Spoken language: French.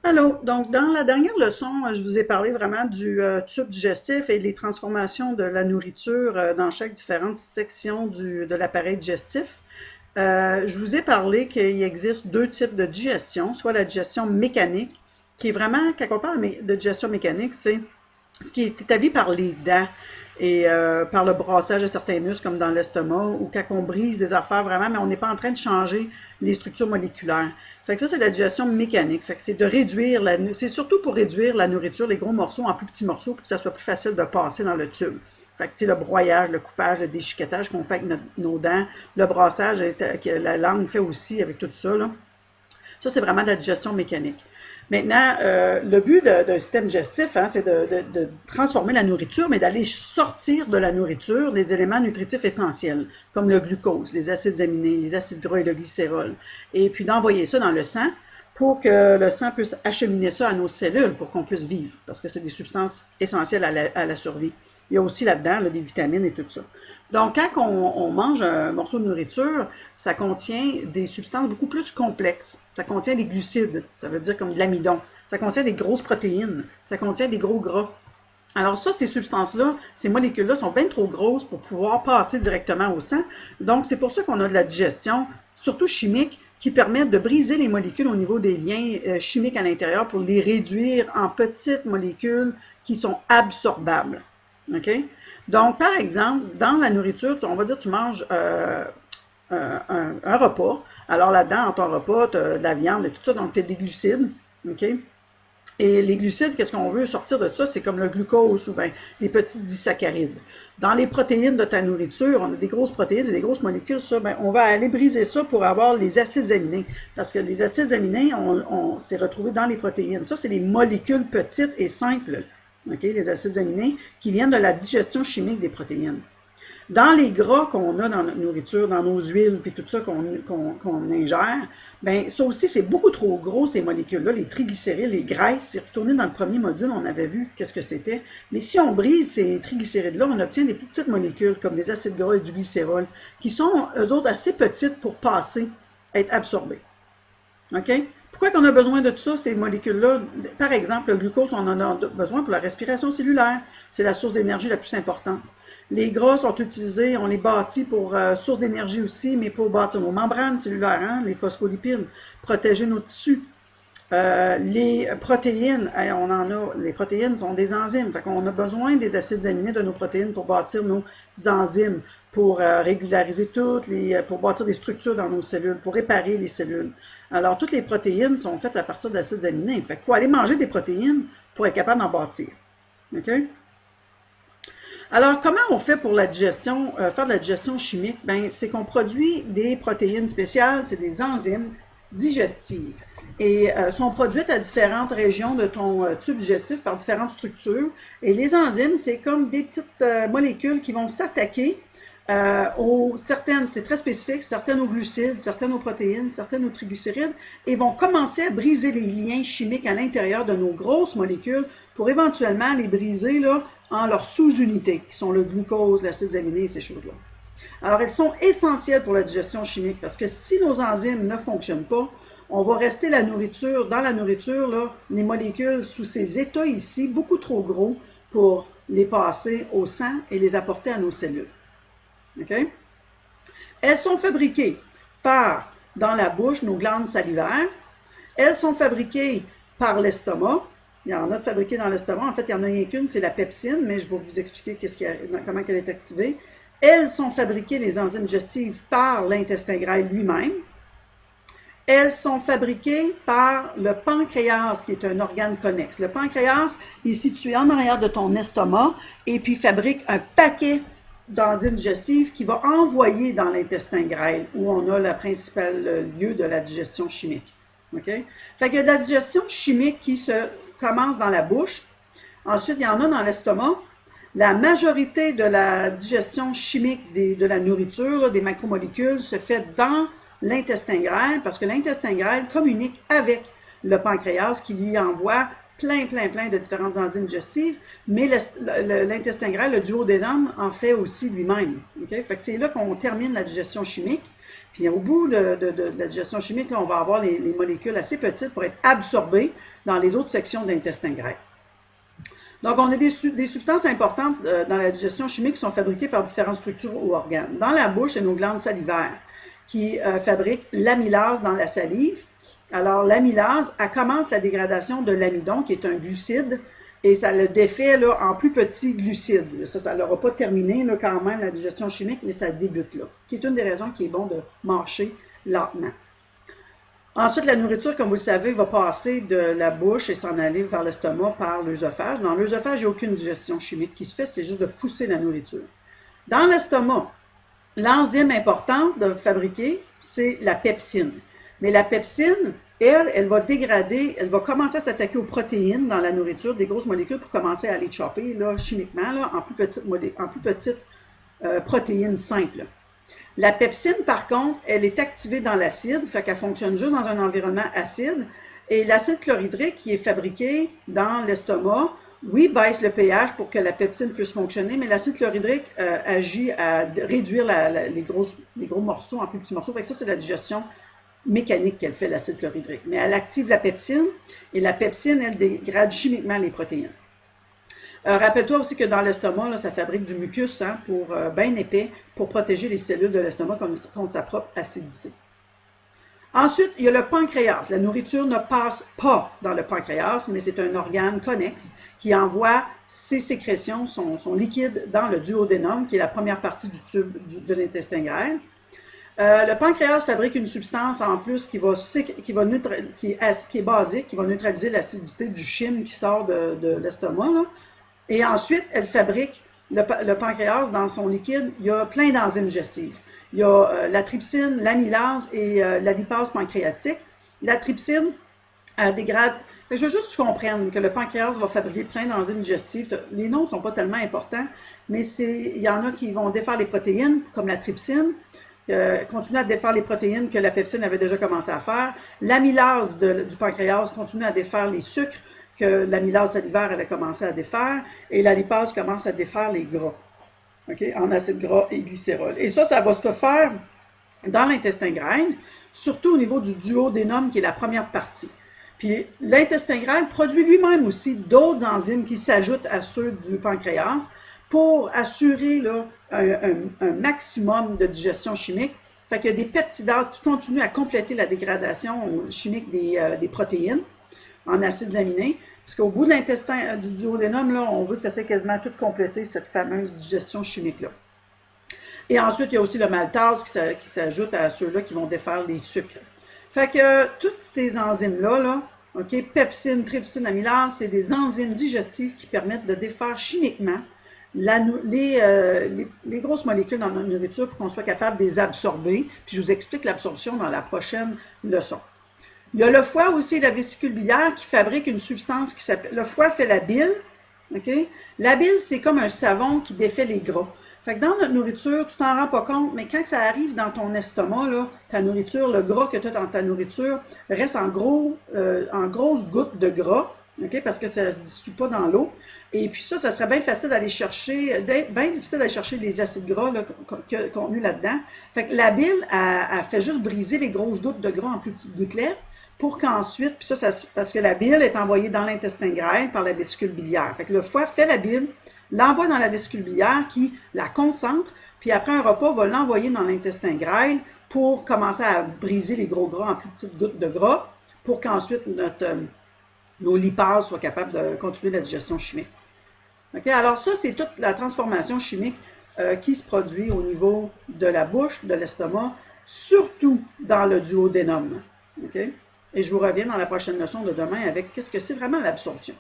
Allô, donc dans la dernière leçon, je vous ai parlé vraiment du tube digestif et des transformations de la nourriture dans chaque différente section de l'appareil digestif. Je vous ai parlé qu'il existe deux types de digestion, soit la digestion mécanique, qui est vraiment, quand on parle de digestion mécanique, c'est ce qui est établi par les dents et par le brassage de certains muscles comme dans l'estomac ou quand on brise des affaires vraiment, mais on n'est pas en train de changer les structures moléculaires. Fait que ça, c'est la digestion mécanique. Fait que c'est de réduire c'est surtout pour réduire la nourriture, les gros morceaux en plus petits morceaux pour que ça soit plus facile de passer dans le tube. Fait que, tu sais, le broyage, le coupage, le déchiquetage qu'on fait avec nos dents, le brassage que la langue fait aussi avec tout ça, là. Ça, c'est vraiment de la digestion mécanique. Maintenant, le but d'un système digestif, hein, c'est de transformer la nourriture, mais d'aller sortir de la nourriture les éléments nutritifs essentiels, comme le glucose, les acides aminés, les acides gras et le glycérol, et puis d'envoyer ça dans le sang pour que le sang puisse acheminer ça à nos cellules pour qu'on puisse vivre, parce que c'est des substances essentielles à la survie. Il y a aussi là-dedans là, des vitamines et tout ça. Donc, quand on mange un morceau de nourriture, ça contient des substances beaucoup plus complexes. Ça contient des glucides, ça veut dire comme de l'amidon. Ça contient des grosses protéines. Ça contient des gros gras. Alors ça, ces substances-là, ces molécules-là sont bien trop grosses pour pouvoir passer directement au sang. Donc, c'est pour ça qu'on a de la digestion, surtout chimique, qui permet de briser les molécules au niveau des liens chimiques à l'intérieur pour les réduire en petites molécules qui sont absorbables. OK? Donc, par exemple, dans la nourriture, on va dire que tu manges un repas. Alors là-dedans, dans ton repas, tu as de la viande et tout ça, donc tu as des glucides. OK? Et les glucides, qu'est-ce qu'on veut sortir de ça? C'est comme le glucose ou bien des petits disaccharides. Dans les protéines de ta nourriture, on a des grosses protéines et des grosses molécules, ça, ben, on va aller briser ça pour avoir les acides aminés. Parce que les acides aminés, on s'est retrouvé dans les protéines. Ça, c'est les molécules petites et simples. Okay, les acides aminés, qui viennent de la digestion chimique des protéines. Dans les gras qu'on a dans notre nourriture, dans nos huiles, puis tout ça qu'on ingère, ben ça aussi, c'est beaucoup trop gros, ces molécules-là, les triglycérides, les graisses. C'est retourné dans le premier module, on avait vu qu'est-ce que c'était. Mais si on brise ces triglycérides-là, on obtient des plus petites molécules, comme des acides gras et du glycérol, qui sont, eux autres, assez petites pour passer, être absorbées. OK? Pourquoi qu'on a besoin de tout ça, ces molécules-là? Par exemple, le glucose, on en a besoin pour la respiration cellulaire. C'est la source d'énergie la plus importante. Les gras sont utilisés, on les bâtit pour source d'énergie aussi, mais pour bâtir nos membranes cellulaires, hein, les phospholipides, protéger nos tissus. Les protéines, on en a, les protéines sont des enzymes, fait qu'on a besoin des acides aminés de nos protéines pour bâtir nos enzymes, pour régulariser pour bâtir des structures dans nos cellules, pour réparer les cellules. Alors, toutes les protéines sont faites à partir d'acides aminés. Fait qu'il faut aller manger des protéines pour être capable d'en bâtir. OK? Alors, comment on fait pour la digestion, faire de la digestion chimique? Ben, c'est qu'on produit des protéines spéciales, c'est des enzymes digestives. Et sont produites à différentes régions de ton tube digestif par différentes structures. Et les enzymes, c'est comme des petites molécules qui vont s'attaquer certaines, c'est très spécifique, certaines aux glucides, certaines aux protéines, certaines aux triglycérides, et vont commencer à briser les liens chimiques à l'intérieur de nos grosses molécules pour éventuellement les briser là, en leurs sous-unités, qui sont le glucose, l'acide aminé et ces choses-là. Alors, elles sont essentielles pour la digestion chimique parce que si nos enzymes ne fonctionnent pas, on va rester dans la nourriture, là, les molécules sous ces états ici, beaucoup trop gros pour les passer au sang et les apporter à nos cellules. Okay? Elles sont fabriquées dans la bouche, nos glandes salivaires. Elles sont fabriquées par l'estomac. Il y en a de fabriquées dans l'estomac. En fait, il n'y en a rien qu'une, c'est la pepsine, mais je vais vous expliquer comment elle est activée. Elles sont fabriquées, les enzymes digestives, par l'intestin grêle lui-même. Elles sont fabriquées par le pancréas, qui est un organe connexe. Le pancréas est situé en arrière de ton estomac et puis fabrique un paquet d'enzymes digestives qui va envoyer dans l'intestin grêle, où on a le principal lieu de la digestion chimique. Okay? Fait qu'il y a de la digestion chimique qui se commence dans la bouche. Ensuite, il y en a dans l'estomac. La majorité de la digestion chimique de la nourriture, là, des macromolécules, se fait dans l'intestin grêle, parce que l'intestin grêle communique avec le pancréas qui lui envoie plein de différentes enzymes digestives, mais l'intestin grêle, le duodénum, en fait aussi lui-même. Okay? Fait que c'est là qu'on termine la digestion chimique. Puis au bout de la digestion chimique, là, on va avoir les molécules assez petites pour être absorbées dans les autres sections de l'intestin grêle. Donc, on a des substances importantes dans la digestion chimique qui sont fabriquées par différentes structures ou organes. Dans la bouche, c'est nos glandes salivaires qui fabriquent l'amylase dans la salive. Alors, l'amylase, elle commence la dégradation de l'amidon, qui est un glucide, et ça le défait là, en plus petits glucides. Ça n'aura pas terminé là, quand même la digestion chimique, mais ça débute là, qui est une des raisons qui est bon de mâcher lentement. Ensuite, la nourriture, comme vous le savez, va passer de la bouche et s'en aller vers l'estomac par l'œsophage. Dans l'œsophage, il n'y a aucune digestion chimique qui se fait, c'est juste de pousser la nourriture. Dans l'estomac, l'enzyme importante de fabriquer, c'est la pepsine. Mais la pepsine, elle va dégrader, elle va commencer à s'attaquer aux protéines dans la nourriture, des grosses molécules, pour commencer à les chopper là, chimiquement là, en plus petites protéines simples. La pepsine, par contre, elle est activée dans l'acide, fait qu'elle fonctionne juste dans un environnement acide. Et l'acide chlorhydrique qui est fabriqué dans l'estomac, oui, baisse le pH pour que la pepsine puisse fonctionner, mais l'acide chlorhydrique agit à réduire les gros morceaux en plus petits morceaux. Fait que ça, c'est la digestion mécanique qu'elle fait, l'acide chlorhydrique. Mais elle active la pepsine, et la pepsine, elle dégrade chimiquement les protéines. Rappelle-toi aussi que dans l'estomac, ça fabrique du mucus bien épais pour protéger les cellules de l'estomac contre sa propre acidité. Ensuite, il y a le pancréas. La nourriture ne passe pas dans le pancréas, mais c'est un organe connexe qui envoie ses sécrétions, son liquide, dans le duodénum, qui est la première partie du tube de l'intestin grêle. Le pancréas fabrique une substance en plus qui est basique, qui va neutraliser l'acidité du chyme qui sort de l'estomac. Et ensuite, elle fabrique le pancréas dans son liquide. Il y a plein d'enzymes digestives. Il y a la trypsine, l'amylase et la lipase pancréatique. La trypsine, elle dégrade. Je veux juste que tu comprennes que le pancréas va fabriquer plein d'enzymes digestives. Les noms ne sont pas tellement importants, mais il y en a qui vont défaire les protéines, comme la trypsine, continue à défaire les protéines que la pepsine avait déjà commencé à faire. L'amylase du pancréas continue à défaire les sucres que l'amylase salivaire avait commencé à défaire, et la lipase commence à défaire les gras, en acides gras et glycérol. Et ça va se faire dans l'intestin grêle, surtout au niveau du duodénum, qui est la première partie. Puis l'intestin grêle produit lui-même aussi d'autres enzymes qui s'ajoutent à ceux du pancréas pour assurer là, un maximum de digestion chimique. Fait qu'il y a des peptidases qui continuent à compléter la dégradation chimique des protéines en acides aminés, parce qu'au bout de l'intestin du duodénum, là, on veut que ça s'est quasiment tout complété, cette fameuse digestion chimique-là. Et ensuite, il y a aussi le maltase qui s'ajoute à ceux-là qui vont défaire les sucres. Fait que toutes ces enzymes-là, pepsine, trypsine, amylase, c'est des enzymes digestives qui permettent de défaire chimiquement les grosses molécules dans notre nourriture pour qu'on soit capable de les absorber. Puis je vous explique l'absorption dans la prochaine leçon. Il y a le foie aussi, la vésicule biliaire, qui fabrique une substance qui s'appelle... Le foie fait la bile. La bile, c'est comme un savon qui défait les gras. Fait que dans notre nourriture, tu t'en rends pas compte, mais quand ça arrive dans ton estomac, là, ta nourriture, le gras que tu as dans ta nourriture, reste en grosses gouttes de gras, parce que ça ne se dissout pas dans l'eau. Et puis ça serait bien facile d'aller chercher, bien difficile d'aller chercher les acides gras contenus là-dedans. Fait que la bile, elle fait juste briser les grosses gouttes de gras en plus petites gouttelettes, pour qu'ensuite, puis ça, parce que la bile est envoyée dans l'intestin grêle par la vésicule biliaire. Fait que le foie fait la bile, l'envoie dans la vésicule biliaire qui la concentre, puis après un repas, va l'envoyer dans l'intestin grêle pour commencer à briser les gros gras en plus petites gouttes de gras, pour qu'ensuite nos lipases soient capables de continuer la digestion chimique. Alors ça, c'est toute la transformation chimique qui se produit au niveau de la bouche, de l'estomac, surtout dans le duodénum. Et je vous reviens dans la prochaine leçon de demain avec qu'est-ce que c'est vraiment l'absorption.